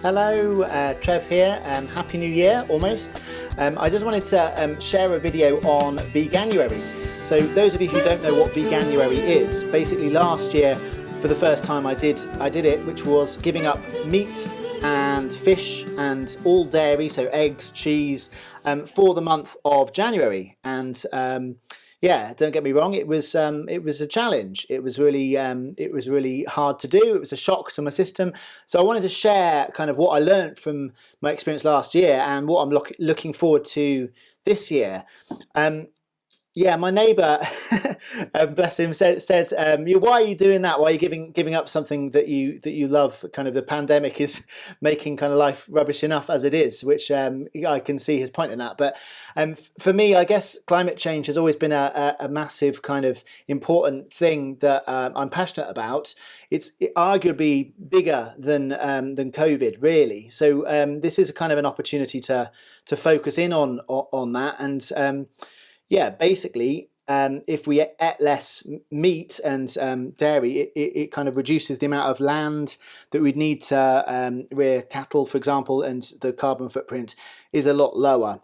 Hello, Trev here, Happy New Year, almost. I just wanted to share a video on Veganuary. So those of you who don't know what Veganuary is, basically last year, for the first time I did it, which was giving up meat and fish and all dairy, so eggs, cheese, for the month of January. And yeah, don't get me wrong, it was a challenge. It was really hard to do. It was a shock to my system. So I wanted to share kind of what I learned from my experience last year and what I'm looking forward to this year. Yeah, my neighbour, bless him, says, "Why are you doing that? Why are you giving up something that you love? Kind of the pandemic is making kind of life rubbish enough as it is," which I can see his point in that. But for me, I guess climate change has always been a massive kind of important thing that I'm passionate about. It's arguably bigger than COVID, really. So this is kind of an opportunity to focus in on that and. Yeah, basically, if we ate less meat and dairy, it kind of reduces the amount of land that we'd need to rear cattle, for example, and the carbon footprint is a lot lower.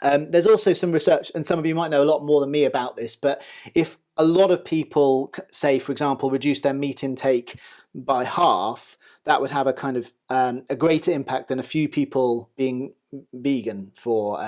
There's also some research, and some of you might know a lot more than me about this, but if a lot of people, say, for example, reduce their meat intake by half, that would have a kind of a greater impact than a few people being vegan for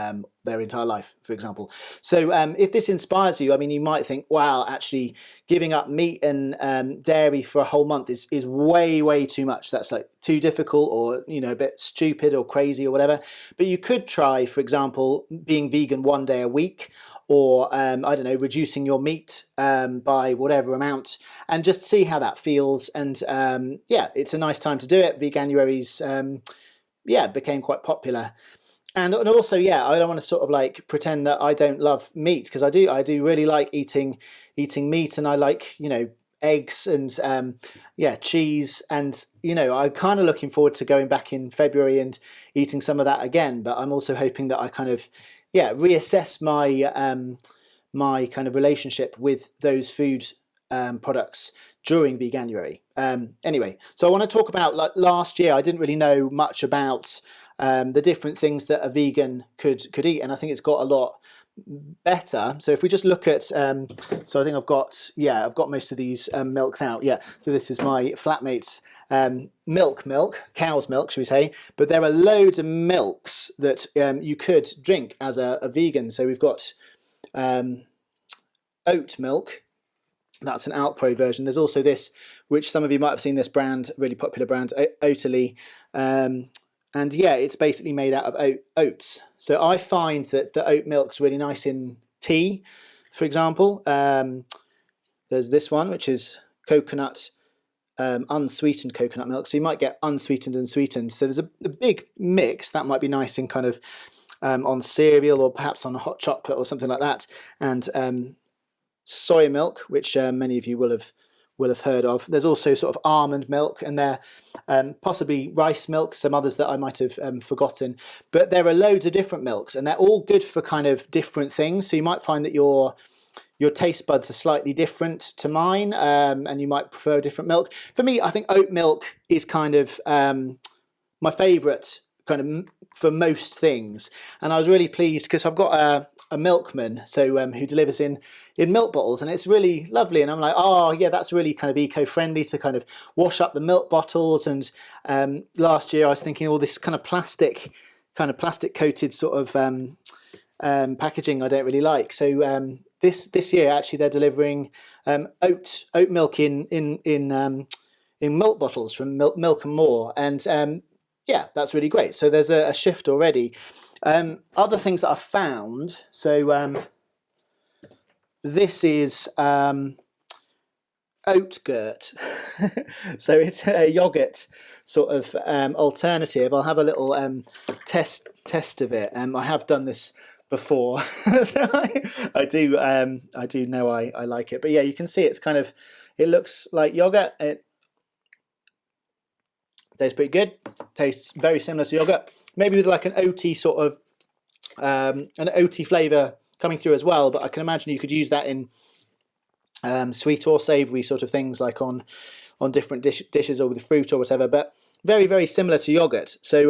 their entire life, for example. So if this inspires you, I mean, you might think, wow, actually giving up meat and dairy for a whole month is way too much. That's like too difficult, or a bit stupid or crazy or whatever. But you could try, for example, being vegan one day a week, or I don't know, reducing your meat by whatever amount, and just see how that feels. And yeah, it's a nice time to do it. Veganuary's became quite popular. And also, yeah, I don't want to sort of like pretend that I don't love meat, because I do really like eating meat, and I like, eggs and cheese, and I'm kind of looking forward to going back in February and eating some of that again. But I'm also hoping that I kind of reassess my my kind of relationship with those food products during Veganuary. Anyway, so I want to talk about, like, last year I didn't really know much about the different things that a vegan could eat, and I think it's got a lot better. So if we just look at, so I think I've got most of these milks out. Yeah, so this is my flatmate's milk, cow's milk, should we say? But there are loads of milks that you could drink as a vegan. So we've got oat milk. That's an Alpro version. There's also this, which some of you might have seen, this brand, really popular brand, Oatly. And yeah, it's basically made out of oats. So I find that the oat milk's really nice in tea, for example. There's this one, which is coconut, unsweetened coconut milk. So you might get unsweetened and sweetened. So there's a big mix that might be nice in kind of on cereal, or perhaps on a hot chocolate or something like that. And soy milk, which many of you will have heard of. There's also sort of almond milk, and there possibly rice milk, some others that I might have forgotten. But there are loads of different milks, and they're all good for kind of different things. So you might find that your taste buds are slightly different to mine, and you might prefer a different milk. For me, I think oat milk is kind of my favourite kind of for most things. And I was really pleased because I've got a milkman, so who delivers in milk bottles, and it's really lovely. And I'm like, oh yeah, that's really kind of eco-friendly to kind of wash up the milk bottles. And last year I was thinking, all this kind of plastic coated sort of packaging I don't really like. So this year actually they're delivering oat milk in milk bottles from Milk and More, and yeah, that's really great. So there's a shift already. Other things that I've found, so this is Oatgurt. So it's a yogurt sort of alternative. I'll have a little test of it. I have done this before, so I do know I like it. But yeah, you can see it looks like yogurt. It tastes pretty good. Tastes very similar to yogurt, maybe with like an oaty sort of an oaty flavour coming through as well. But I can imagine you could use that in sweet or savoury sort of things, like on different dishes or with fruit or whatever. But very, very similar to yogurt. So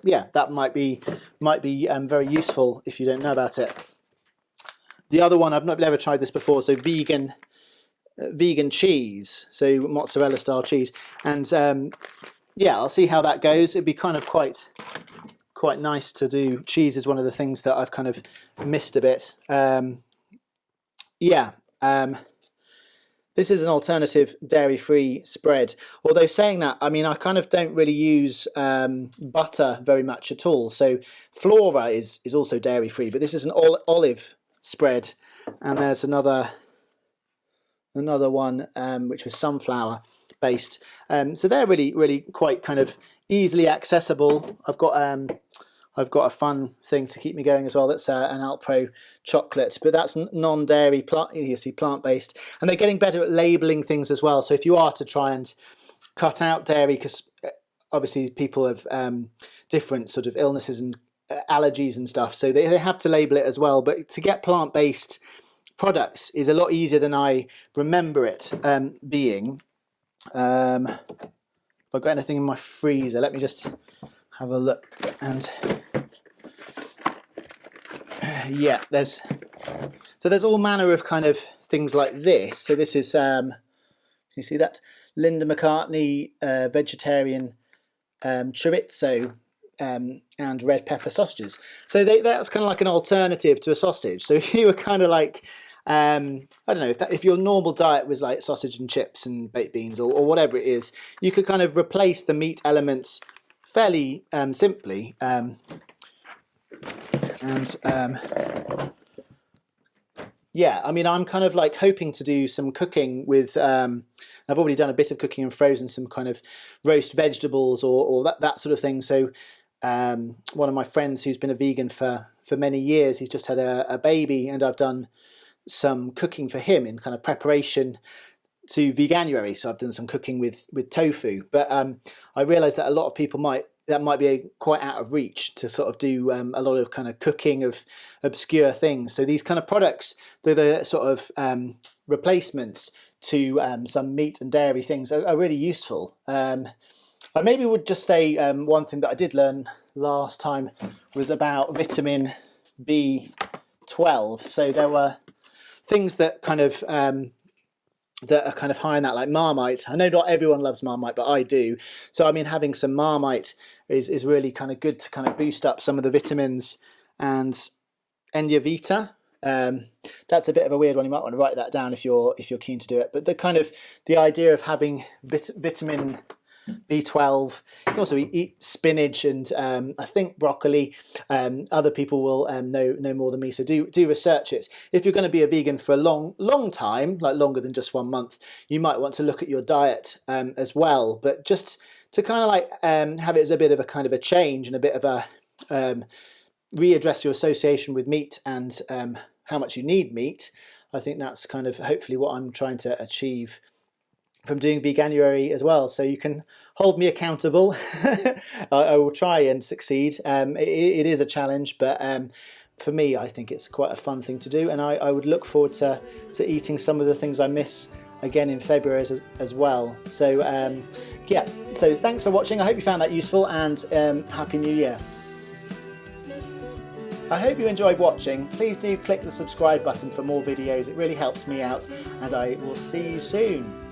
yeah, that might be very useful if you don't know about it. The other one, I've never tried this before, so vegan cheese, so mozzarella style cheese, and yeah, I'll see how that goes. It'd be kind of quite nice to do. Cheese is one of the things that I've kind of missed a bit. Yeah, this is an alternative dairy-free spread. Although saying that, I mean, I kind of don't really use butter very much at all. So Flora is also dairy-free, but this is an olive spread, and there's another one which was sunflower based. So they're really quite kind of easily accessible. I've got a fun thing to keep me going as well. That's an Alpro chocolate, but that's non-dairy, plant-based, and they're getting better at labeling things as well. So if you are to try and cut out dairy, because obviously people have different sort of illnesses and allergies and stuff, so they have to label it as well. But to get plant-based products is a lot easier than I remember it being. If I've got anything in my freezer, let me just have a look. And yeah, there's all manner of kind of things like this. So this is you see that Linda McCartney vegetarian chorizo and red pepper sausages. So that's kind of like an alternative to a sausage. So if you were kind of like I don't know, if your normal diet was like sausage and chips and baked beans or whatever it is, you could kind of replace the meat elements fairly simply. Yeah, I mean, I'm kind of like hoping to do some cooking with, I've already done a bit of cooking and frozen some kind of roast vegetables or that sort of thing. So one of my friends who's been a vegan for many years, he's just had a baby, and I've done some cooking for him in kind of preparation to Veganuary. So I've done some cooking with tofu, but I realized that a lot of people might be quite out of reach to sort of do a lot of kind of cooking of obscure things. So these kind of products, they're the sort of replacements to some meat and dairy things, are really useful. I maybe would just say one thing that I did learn last time was about vitamin B12. So there were things that kind of that are kind of high in that, like Marmite. I know not everyone loves Marmite, but I do. So I mean, having some Marmite is really kind of good to kind of boost up some of the vitamins. And Enya Vita, that's a bit of a weird one. You might want to write that down if you're keen to do it. But the idea of having vitamin B12. You can also eat spinach and I think broccoli. Other people will know more than me, so do research it. If you're going to be a vegan for a long time, like longer than just 1 month, you might want to look at your diet as well. But just to kind of like have it as a bit of a kind of a change and a bit of a readdress your association with meat and how much you need meat. I think that's kind of hopefully what I'm trying to achieve from doing Veganuary as well. So you can hold me accountable. I will try and succeed. It is a challenge, but for me, I think it's quite a fun thing to do, and I would look forward to eating some of the things I miss again in February as well. So yeah, so thanks for watching. I hope you found that useful, and Happy New Year. I hope you enjoyed watching. Please do click the subscribe button for more videos. It really helps me out, and I will see you soon.